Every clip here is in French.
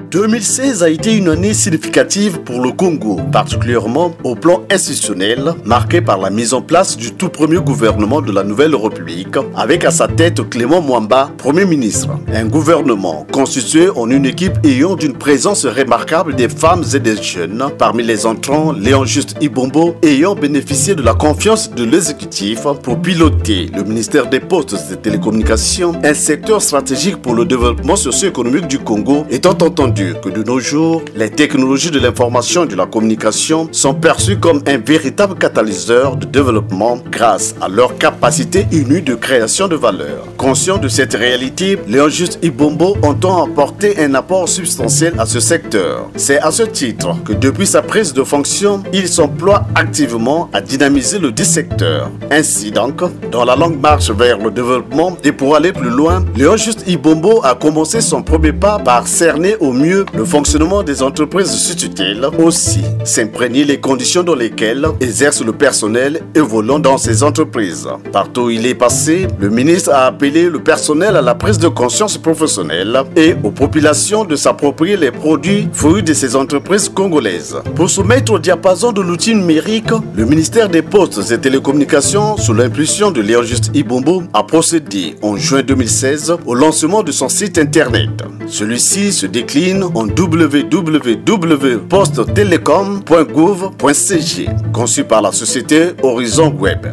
2016 a été une année significative pour le Congo, particulièrement au plan institutionnel, marqué par la mise en place du tout premier gouvernement de la Nouvelle République, avec à sa tête Clément Mwamba, Premier ministre. Un gouvernement constitué en une équipe ayant d'une présence remarquable des femmes et des jeunes. Parmi les entrants, Léon Juste Ibombo ayant bénéficié de la confiance de l'exécutif pour piloter le ministère des Postes et des Télécommunications, un secteur stratégique pour le développement socio-économique du Congo, étant entendu que de nos jours, les technologies de l'information et de la communication sont perçues comme un véritable catalyseur de développement grâce à leur capacité inouïe de création de valeur. Conscient de cette réalité, Léon Juste Ibombo entend apporter un apport substantiel à ce secteur. C'est à ce titre que depuis sa prise de fonction, il s'emploie activement à dynamiser le dit secteur. Ainsi donc, dans la longue marche vers le développement et pour aller plus loin, Léon Juste Ibombo a commencé son premier pas par cerner au mieux le fonctionnement des entreprises sous tutelle, aussi s'imprégner les conditions dans lesquelles exerce le personnel évoluant dans ces entreprises. Partout où il est passé, le ministre a appelé le personnel à la prise de conscience professionnelle et aux populations de s'approprier les produits fruits de ces entreprises congolaises. Pour se mettre au diapason de l'outil numérique, le ministère des Postes et Télécommunications, sous l'impulsion de Léon Juste Ibombo, a procédé en juin 2016 au lancement de son site internet. Celui-ci se décline en www.postetelecom.gouv.cg, conçu par la société Horizon Web.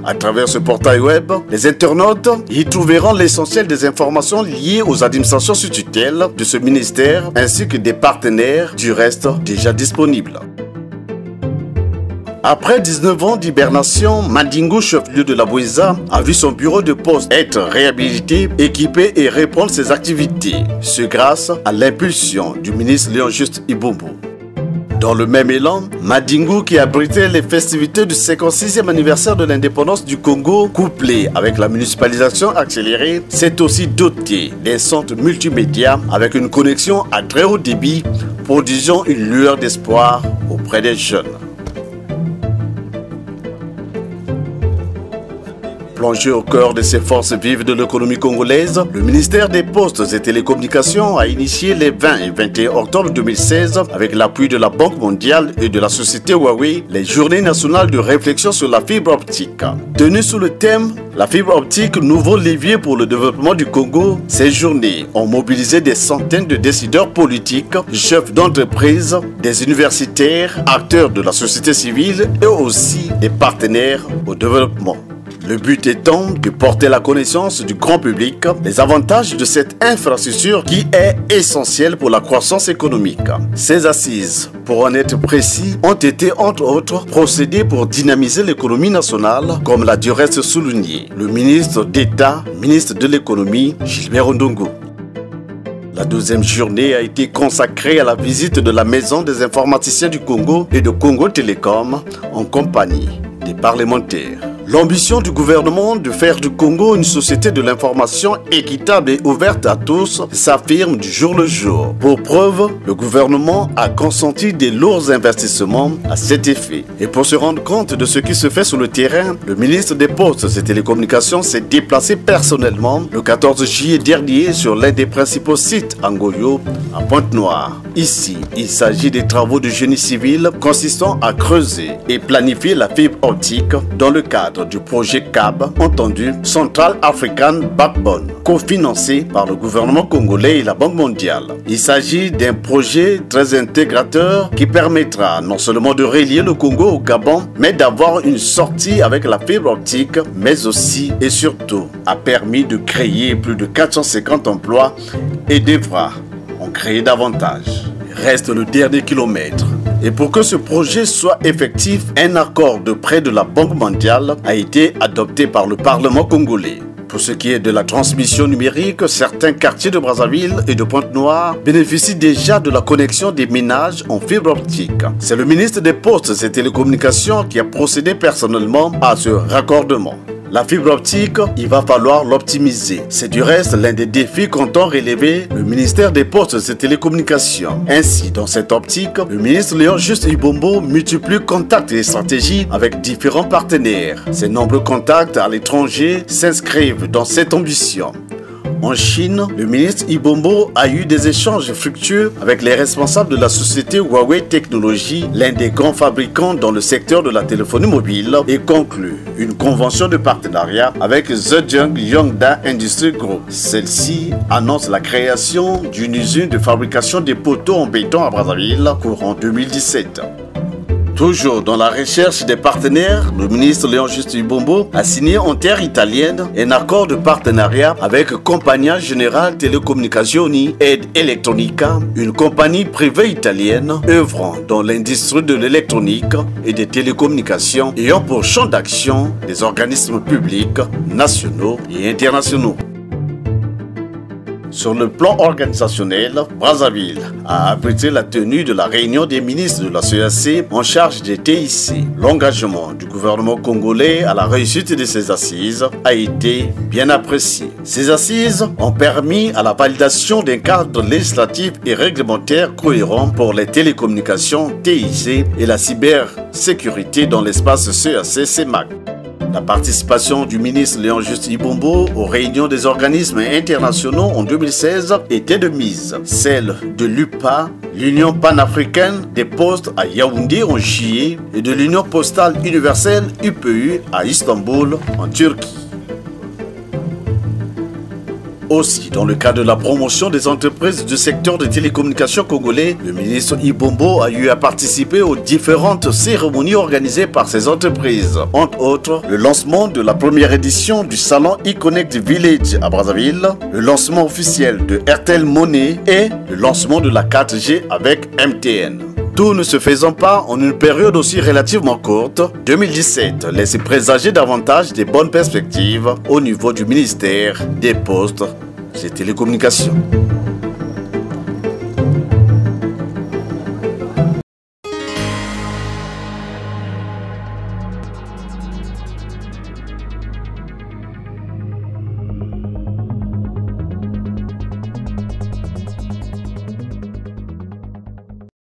À travers ce portail web, les internautes y trouveront l'essentiel des informations liées aux administrations sous tutelle de ce ministère ainsi que des partenaires du reste déjà disponibles. Après 19 ans d'hibernation, Mandingo, chef-lieu de la Bouéza, a vu son bureau de poste être réhabilité, équipé et reprendre ses activités. Ce grâce à l'impulsion du ministre Léon Juste Ibombo. Dans le même élan, Mandingo, qui abritait les festivités du 56e anniversaire de l'indépendance du Congo, couplé avec la municipalisation accélérée, s'est aussi doté d'un centre multimédia avec une connexion à très haut débit, produisant une lueur d'espoir auprès des jeunes. Plongé au cœur de ces forces vives de l'économie congolaise, le ministère des Postes et Télécommunications a initié les 20 et 21 octobre 2016, avec l'appui de la Banque mondiale et de la société Huawei, les journées nationales de réflexion sur la fibre optique. Tenues sous le thème « La fibre optique, nouveau levier pour le développement du Congo », ces journées ont mobilisé des centaines de décideurs politiques, chefs d'entreprise, des universitaires, acteurs de la société civile et aussi des partenaires au développement. Le but étant de porter la connaissance du grand public des avantages de cette infrastructure qui est essentielle pour la croissance économique. Ces assises, pour en être précis, ont été entre autres procédées pour dynamiser l'économie nationale, comme l'a du reste souligné le ministre d'État, ministre de l'économie, Gilbert Ondongo. La deuxième journée a été consacrée à la visite de la Maison des informaticiens du Congo et de Congo Télécom en compagnie des parlementaires. L'ambition du gouvernement de faire du Congo une société de l'information équitable et ouverte à tous s'affirme du jour le jour. Pour preuve, le gouvernement a consenti des lourds investissements à cet effet. Et pour se rendre compte de ce qui se fait sur le terrain, le ministre des Postes et Télécommunications s'est déplacé personnellement le 14 juillet dernier sur l'un des principaux sites en Goyo, à Pointe-Noire. Ici, il s'agit des travaux de génie civil consistant à creuser et planifier la fibre optique dans le cadre du projet CAB, entendu Central African Backbone, cofinancé par le gouvernement congolais et la Banque mondiale. Il s'agit d'un projet très intégrateur qui permettra non seulement de relier le Congo au Gabon, mais d'avoir une sortie avec la fibre optique, mais aussi et surtout a permis de créer plus de 450 emplois et devra en créer davantage. Reste le dernier kilomètre. Et pour que ce projet soit effectif, un accord de prêt de la Banque mondiale a été adopté par le Parlement congolais. Pour ce qui est de la transmission numérique, certains quartiers de Brazzaville et de Pointe-Noire bénéficient déjà de la connexion des ménages en fibre optique. C'est le ministre des Postes et Télécommunications qui a procédé personnellement à ce raccordement. La fibre optique, il va falloir l'optimiser. C'est du reste l'un des défis qu'entend relever le ministère des Postes et Télécommunications. Ainsi, dans cette optique, le ministre Léon Juste Ibombo multiplie contacts et stratégies avec différents partenaires. Ces nombreux contacts à l'étranger s'inscrivent dans cette ambition. En Chine, le ministre Ibombo a eu des échanges fructueux avec les responsables de la société Huawei Technologies, l'un des grands fabricants dans le secteur de la téléphonie mobile, et conclu une convention de partenariat avec Zhejiang Yongda Industry Group. Celle-ci annonce la création d'une usine de fabrication des poteaux en béton à Brazzaville courant 2017. Toujours dans la recherche des partenaires, le ministre Léon Juste Ibombo a signé en terre italienne un accord de partenariat avec Compagnia Generale Telecomunicazioni ed Elettronica, une compagnie privée italienne œuvrant dans l'industrie de l'électronique et des télécommunications ayant pour champ d'action des organismes publics, nationaux et internationaux. Sur le plan organisationnel, Brazzaville a abrité la tenue de la réunion des ministres de la CEAC en charge des TIC. L'engagement du gouvernement congolais à la réussite de ces assises a été bien apprécié. Ces assises ont permis à la validation d'un cadre législatif et réglementaire cohérent pour les télécommunications TIC et la cybersécurité dans l'espace CEAC-CEMAC. La participation du ministre Léon Juste Ibombo aux réunions des organismes internationaux en 2016 était de mise. Celle de l'UPA, l'Union panafricaine des postes à Yaoundé en juillet, et de l'Union postale universelle UPU à Istanbul en Turquie. Aussi, dans le cadre de la promotion des entreprises du secteur des télécommunications congolais, le ministre Ibombo a eu à participer aux différentes cérémonies organisées par ces entreprises. Entre autres, le lancement de la première édition du salon eConnect Village à Brazzaville, le lancement officiel de Airtel Money et le lancement de la 4G avec MTN. Tout ne se faisant pas en une période aussi relativement courte, 2017 laisse présager davantage des bonnes perspectives au niveau du ministère des Postes et Télécommunications.